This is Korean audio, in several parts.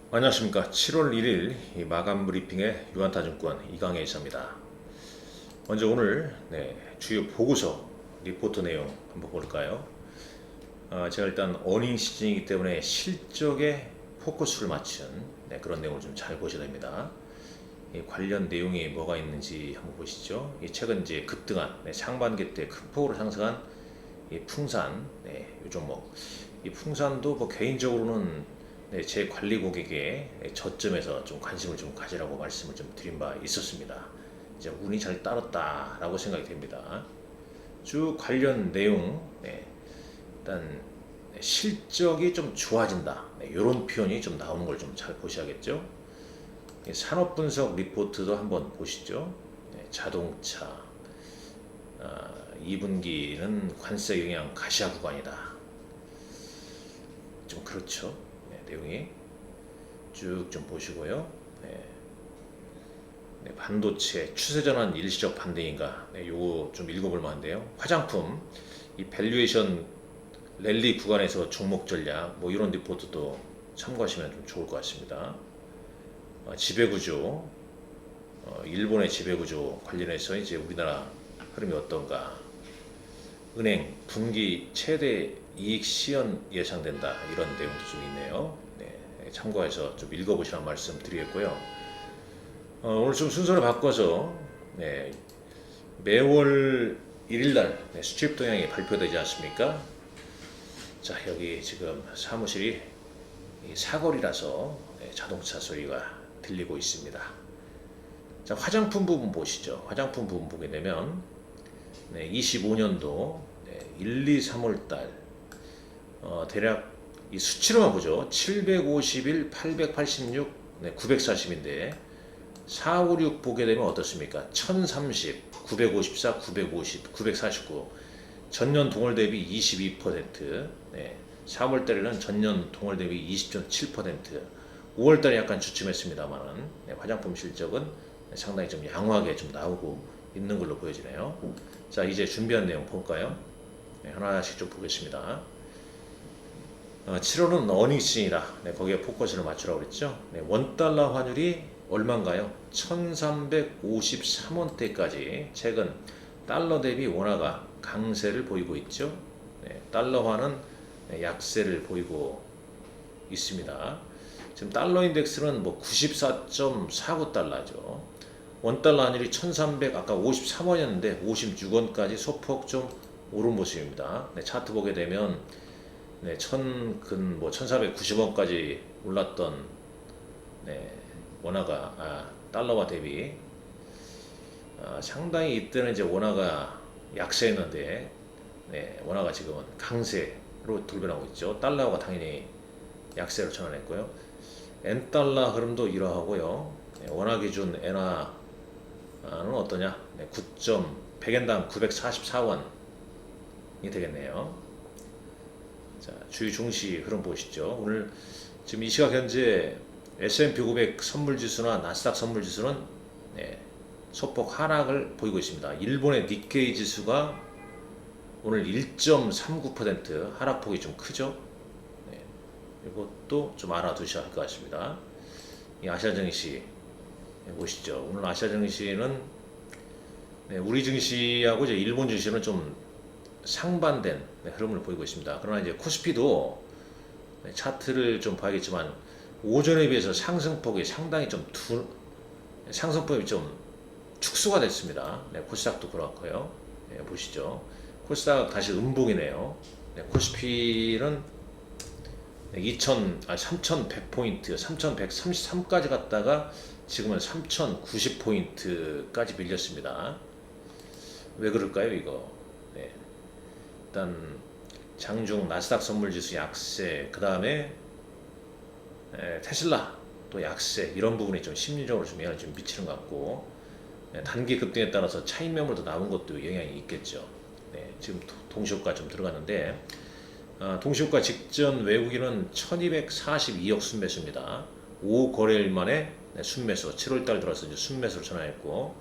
안녕하십니까. 7월 1일 마감 브리핑의 유한타증권 이강혜 이사입니다. 먼저 오늘 주요 보고서 리포트 내용 한번 볼까요? 제가 일단 어닝 시즌이기 때문에 실적에 포커스를 맞춘 그런 내용을 좀 잘 보셔야 됩니다. 관련 내용이 뭐가 있는지 한번 보시죠. 최근 이제 급등한 상반기 때 큰 폭으로 상승한 풍산 이 종목. 이 풍산도 뭐 개인적으로는 제 관리 고객의 저점에서 좀 관심을 좀 가지라고 말씀을 좀 드린 바 있었습니다. 이제 운이 잘 따랐다라고 생각이 됩니다. 쭉 관련 내용, 일단 실적이 좀 좋아진다. 이런 표현이 좀 나오는 걸 좀 잘 보셔야겠죠. 산업 분석 리포트도 한번 보시죠. 자동차 2분기는 관세 영향 가시화 구간이다. 좀 그렇죠. 내용이 쭉 좀 보시고요. 반도체 추세 전환 일시적 반등인가? 요거 좀 읽어볼 만한데요. 화장품 이 밸류에이션 랠리 구간에서 종목 전략 뭐 이런 리포트도 참고하시면 좀 좋을 것 같습니다. 지배구조 일본의 지배구조 관련해서 이제 우리나라 흐름이 어떤가? 은행 분기 최대 이익 시현 예상된다 이런 내용도 좀 있네요. 참고해서 좀 읽어보시라는 말씀 드리겠고요. 오늘 좀 순서를 바꿔서 매월 1일날 수출 동향이 발표되지 않습니까? 자, 여기 지금 사무실이 사거리라서 자동차 소리가 들리고 있습니다. 자, 화장품 부분 보시죠. 화장품 부분 보게 되면 25년도 1, 2, 3월달 대략 이 수치로만 보죠. 751, 886, 940인데 4, 5, 6 보게 되면 어떻습니까? 1030, 954, 950, 949 전년 동월 대비 22%, 3월달에는 전년 동월 대비 20.7%, 5월달에 약간 주춤했습니다만은 화장품 실적은 상당히 좀 양호하게 좀 나오고 있는 걸로 보여지네요. 자, 이제 준비한 내용 볼까요? 하나씩 좀 보겠습니다. 7월은 어닝 시즌이다. 거기에 포커스를 맞추라고 그랬죠. 원달러 환율이 얼마인가요? 1353원대까지 최근 달러 대비 원화가 강세를 보이고 있죠. 달러화는 약세를 보이고 있습니다. 지금 달러 인덱스는 뭐 94.49달러죠. 원달러 환율이 1300 아까 53원이었는데 56원까지 소폭 좀 오른 모습입니다. 차트 보게 되면 1490원까지 올랐던 원화가 달러화 대비 상당히 이때는 이제 원화가 약세였는데 원화가 지금은 강세로 돌변하고 있죠. 달러가 당연히 약세로 전환했고요. 엔달러 흐름도 이러하고요. 원화 기준 엔화는 어떠냐? 100엔당 944원이 되겠네요. 자, 주요 중시 흐름 보시죠. 오늘 지금 이 시각 현재 S&P 500 선물지수나 나스닥 선물지수는 소폭 하락을 보이고 있습니다. 일본의 니케이 지수가 오늘 1.39% 하락폭이 좀 크죠. 이것도 좀 알아두셔야 할 것 같습니다. 이 아시아 증시 보시죠. 오늘 아시아 증시는 우리 증시하고 이제 일본 증시는 좀 상반된 흐름을 보이고 있습니다. 그러나 이제 코스피도 차트를 좀 봐야겠지만 오전에 비해서 상승폭이 상당히 상승폭이 좀 축소가 됐습니다. 코스닥도 그렇고요. 보시죠. 코스닥 다시 음봉이네요. 코스피는 3100포인트, 3133까지 갔다가 지금은 3090포인트까지 밀렸습니다. 왜 그럴까요, 이거? 일단 장중 나스닥 선물지수 약세, 그 다음에 테슬라 또 약세, 이런 부분이 좀 심리적으로 좀 영향을 좀 미치는 것 같고, 단기 급등에 따라서 차익 매물도 나온 것도 영향이 있겠죠. 지금 동시효과 좀 들어갔는데 동시효과 직전 외국인은 1242억 순매수입니다. 5거래일 만에 순매수, 7월달 들어서 이제 순매수로 전환했고,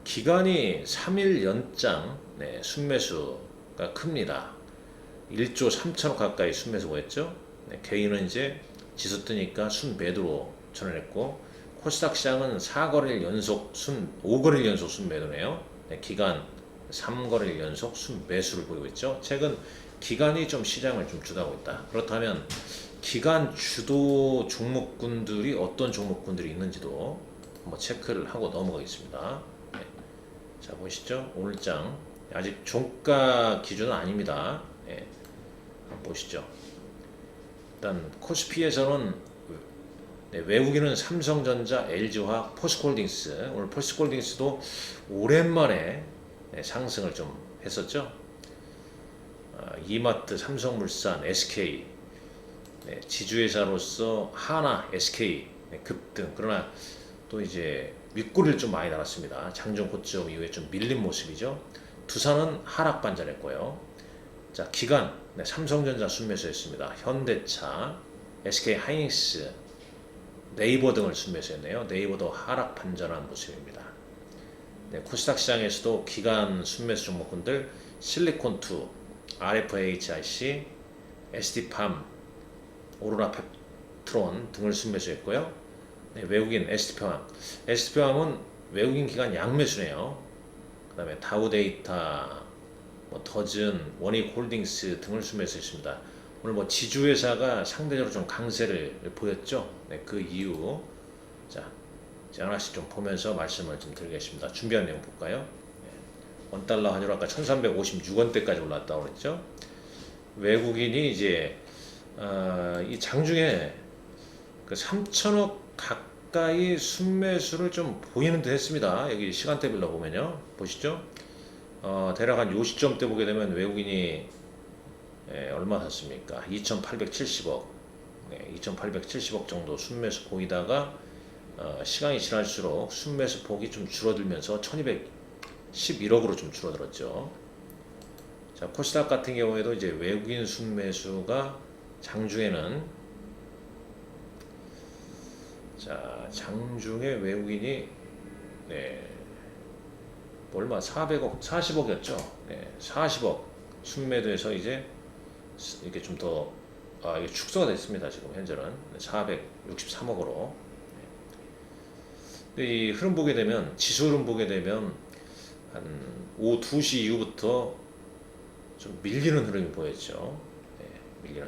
기간이 3일 연장 순매수가 큽니다. 1조 3천억 가까이 순매수가 했죠. 개인은 이제 지수 뜨니까 순매도로 전환했고, 코스닥 시장은 4거래일 연속 5거래일 연속 순매도네요. 네, 기간 3거래일 연속 순매수를 보이고 있죠. 최근 기간이 좀 시장을 좀 주도하고 있다. 그렇다면 기간 주도 종목군들이 어떤 종목군들이 있는지도 한번 체크를 하고 넘어가겠습니다. 네. 자, 보시죠. 오늘장 아직 종가 기준은 아닙니다. 네. 한번 보시죠. 일단 코스피에서는 네, 외국인은 삼성전자, LG화학, 포스코홀딩스. 오늘 포스코홀딩스도 오랜만에 네, 상승을 좀 했었죠. 이마트, 삼성물산, SK, 네, 지주회사로서 하나, SK 네, 급등. 그러나 또 이제 윗꼬리를 좀 많이 달았습니다. 장중 고점 이후에 좀 밀린 모습이죠. 두산은 하락 반전했고요. 자, 기관 네, 삼성전자 순매수했습니다. 현대차, SK 하이닉스, 네이버 등을 순매수했네요. 네이버도 하락 반전한 모습입니다. 네, 코스닥 시장에서도 기관 순매수 종목군들 실리콘2, RFHIC, ST팜, 오로라 펩트론 등을 순매수했고요. 네, 외국인 ST팜은 외국인 기관 양매수네요. 그 다음에 다우데이터, 더즌, 원익홀딩스 등을 순매수했습니다. 오늘 지주회사가 상대적으로 좀 강세를 보였죠. 네, 그 이유 자 이제 하나씩 좀 보면서 말씀을 좀 드리겠습니다. 준비한 내용 볼까요? 네, 원달러 환율 아까 1356원대까지 올랐다고 그랬죠. 외국인이 이제 이 장중에 그 3천억 가까이 순매수를 좀 보이는 듯 했습니다. 여기 시간대별로 보면요. 보시죠. 대략 한 요 시점대 보게 되면 외국인이 얼마 샀습니까? 2,870억. 네, 2,870억 정도 순매수 보이다가 시간이 지날수록 순매수 폭이 좀 줄어들면서 1,211억으로 좀 줄어들었죠. 자, 코스닥 같은 경우에도 이제 외국인 순매수가 장중에는 장중에 외국인이 얼마 400억, 40억이었죠. 네, 40억 순매도에서 이제 이게 좀 더 이게 축소가 됐습니다. 지금 현재는 463억으로. 근데 이 흐름 보게 되면 지수 흐름 보게 되면 한 오후 2시 이후부터 좀 밀리는 흐름이 보였죠. 네, 밀리는.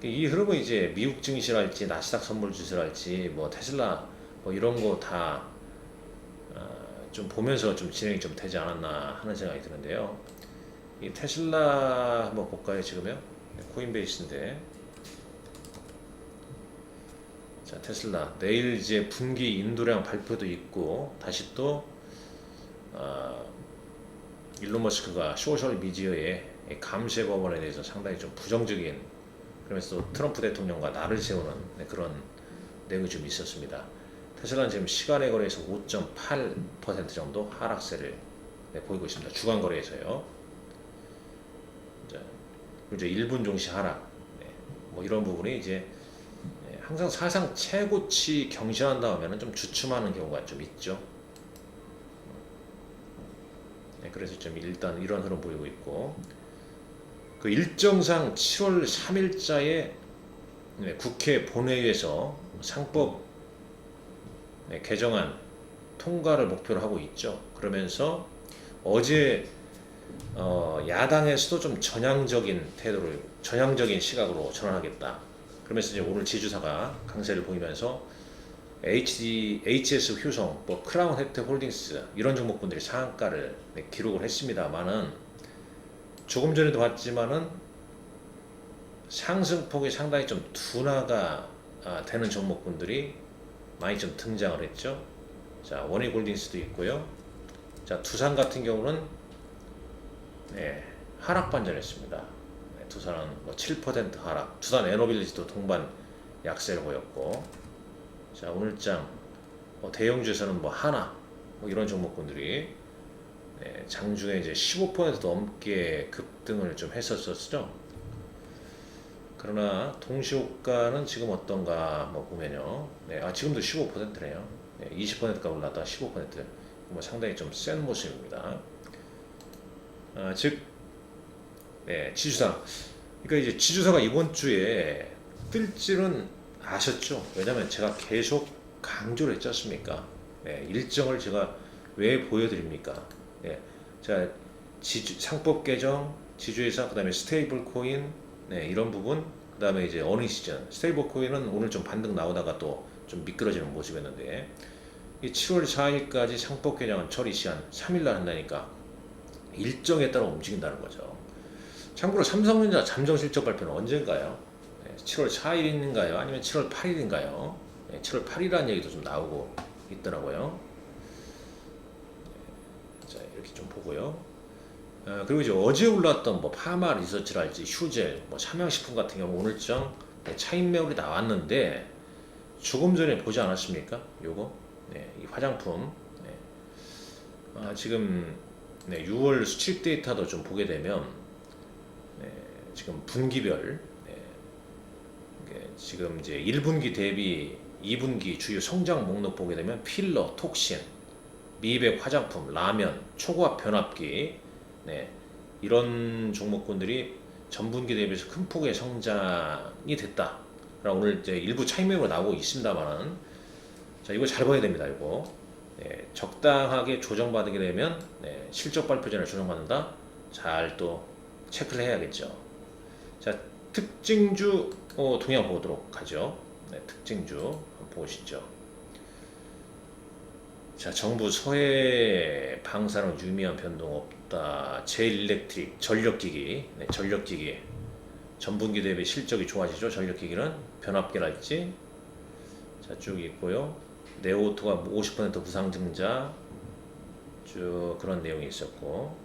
이 흐름은 이제 미국 증시랄지 나스닥 선물 지수랄지 테슬라 이런 거 다 좀 보면서 좀 진행이 좀 되지 않았나 하는 생각이 드는데요. 이 테슬라 한번 볼까요? 지금요? 코인베이스인데, 자, 테슬라 내일 이제 분기 인도량 발표도 있고, 다시 또 일론 머스크가 소셜 미디어의 감세 법안에 대해서 상당히 좀 부정적인, 그러면서 또 트럼프 대통령과 날을 세우는 그런 내용이 좀 있었습니다. 테슬라는 지금 시간의 거래에서 5.8% 정도 하락세를 보이고 있습니다. 주간 거래에서요. 이제 1분 종시 하락, 이런 부분이 이제 항상 사상 최고치 경신한 다음에는 좀 주춤하는 경우가 좀 있죠. 그래서 좀 일단 이런 흐름 보이고 있고, 그 일정상 7월 3일자에 국회 본회의에서 상법 개정안 통과를 목표로 하고 있죠. 그러면서 어제 야당에서도 좀 전향적인 시각으로 전환하겠다. 그러면서 이제 오늘 지주사가 강세를 보이면서 HS 휴성, 크라운 혜택홀딩스 이런 종목군들이 상한가를 기록을 했습니다만은, 조금 전에도 봤지만은 상승폭이 상당히 좀 둔화가 되는 종목군들이 많이 좀 등장을 했죠. 자, 원익홀딩스도 있고요. 자, 두산 같은 경우는 하락 반전했습니다. 두산은 7% 하락. 두산 에너빌리티도 동반 약세를 보였고, 자, 오늘장 대형주에서는 하나 이런 종목군들이 장중에 이제 15% 넘게 급등을 좀 했었죠. 그러나 동시호가는 지금 어떤가 보면요. 지금도 15%네요. 20%가 올랐다 15%. 상당히 좀 센 모습입니다. 즉, 지주사. 그러니까 이제 지주사가 이번 주에 뜰지는 아셨죠? 왜냐면 제가 계속 강조를 했지 않습니까? 네, 일정을 제가 왜 보여드립니까? 네, 제가 상법 개정, 지주회사, 그 다음에 스테이블 코인, 네, 이런 부분, 그 다음에 이제 어닝 시즌. 스테이블 코인은 오늘 좀 반등 나오다가 또 좀 미끄러지는 모습이었는데, 이 7월 4일까지 상법 개정은 처리 시한 3일날 한다니까 일정에 따라 움직인다는 거죠. 참고로 삼성전자 잠정 실적 발표는 언젠가요? 7월 4일인가요? 아니면 7월 8일인가요? 7월 8일이라는 얘기도 좀 나오고 있더라고요. 자, 이렇게 좀 보고요. 그리고 이제 어제 올랐던 뭐 파마 리서치랄지 휴젤, 뭐 삼양식품 같은 경우 오늘장 차익 매물이 나왔는데 조금 전에 보지 않았습니까? 요거 이 화장품 지금 6월 수출 데이터도 좀 보게 되면 지금 분기별 지금 이제 1분기 대비 2분기 주요 성장 목록 보게 되면 필러, 톡신, 미백 화장품, 라면, 초고압 변압기 이런 종목군들이 전분기 대비해서 큰 폭의 성장이 됐다. 오늘 이제 일부 차익 매물이 나오고 있습니다만은 자 이거 잘 봐야 됩니다. 이거 적당하게 조정받게 되면 실적 발표 전에 조정받는다. 잘 또 체크를 해야겠죠. 자 특징주 동향 보도록 하죠. 특징주 한번 보시죠. 자 정부 서해 방사능 유의미한 변동 없다. 제일일렉트릭 전력기기 전력기기 전분기 대비 실적이 좋아지죠. 전력기기는 변압기랄지 자 쭉 있고요. 네오토가 50% 부상증자 쭉 그런 내용이 있었고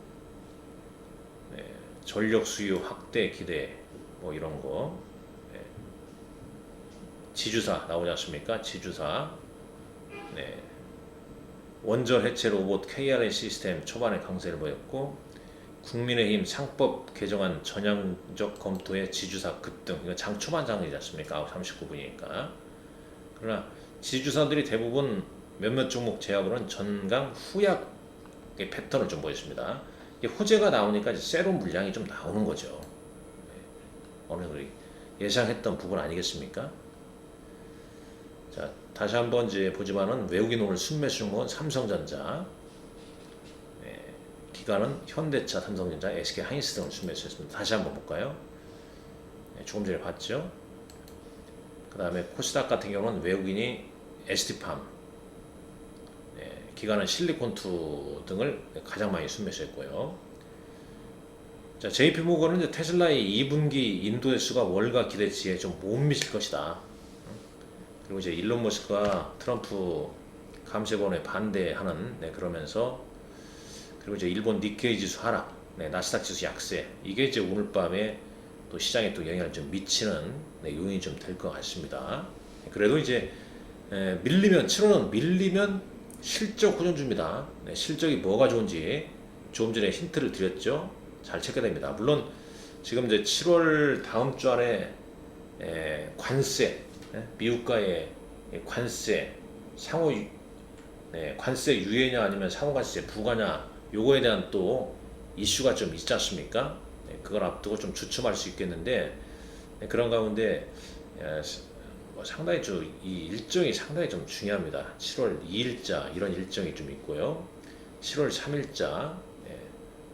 전력 수요 확대 기대 뭐 이런 거 지주사 나오지 않습니까? 지주사 원전 해체 로봇 KRA 시스템 초반에 강세를 보였고 국민의힘 상법 개정안 전향적 검토에 지주사 급등. 이거 장 초반 장이지 않습니까? 39분이니까. 그러나 지주사들이 대부분 몇몇 종목 제약으로는 전강 후약의 패턴을 좀 보였습니다. 호재가 나오니까 이제 세로 물량이 좀 나오는 거죠. 어느 정도 예상했던 부분 아니겠습니까? 자, 다시 한번 이제 보지만은 외국인 오늘 순매수 종목은 삼성전자, 기관은 현대차, 삼성전자, SK 하이닉스 등을 순매수했습니다. 다시 한번 볼까요? 조금 전에 봤죠. 그 다음에 코스닥 같은 경우는 외국인이 ST팜, 기관은 실리콘투 등을 가장 많이 순매수했고요. 자, JP모건은 이제 테슬라의 2분기 인도 수가 월가 기대치에 좀 못 미칠 것이다. 그리고 이제 일론 머스크가 트럼프 감세본에 반대하는 그러면서 그리고 이제 일본 니케이 지수 하락, 나스닥 지수 약세 이게 이제 오늘 밤에 또 시장에 또 영향을 좀 미치는 요인이 좀 될 것 같습니다. 그래도 이제 밀리면 7월은 밀리면 실적 호전주입니다. 실적이 뭐가 좋은지 조금 전에 힌트를 드렸죠. 잘 체크됩니다. 물론 지금 이제 7월 다음 주 안에 관세, 미국과의 관세, 상호 관세 유예냐 아니면 상호 관세 부과냐 요거에 대한 또 이슈가 좀 있지 않습니까? 그걸 앞두고 좀 주춤할 수 있겠는데 그런 가운데 상당히 이 일정이 상당히 좀 중요합니다. 7월 2일자 이런 일정이 좀 있고요. 7월 3일자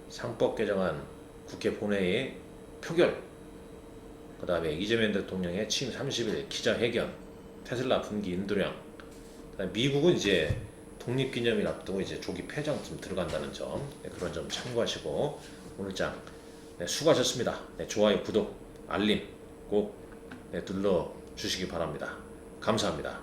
상법 개정안 국회 본회의 표결, 그 다음에 이재명 대통령의 취임 30일 기자회견, 테슬라 분기 인도량, 미국은 이제 독립기념일 앞두고 이제 조기 폐장 좀 들어간다는 점, 그런 점 참고하시고 오늘장 수고하셨습니다. 좋아요, 구독, 알림 꼭 눌러 주시기 바랍니다. 감사합니다.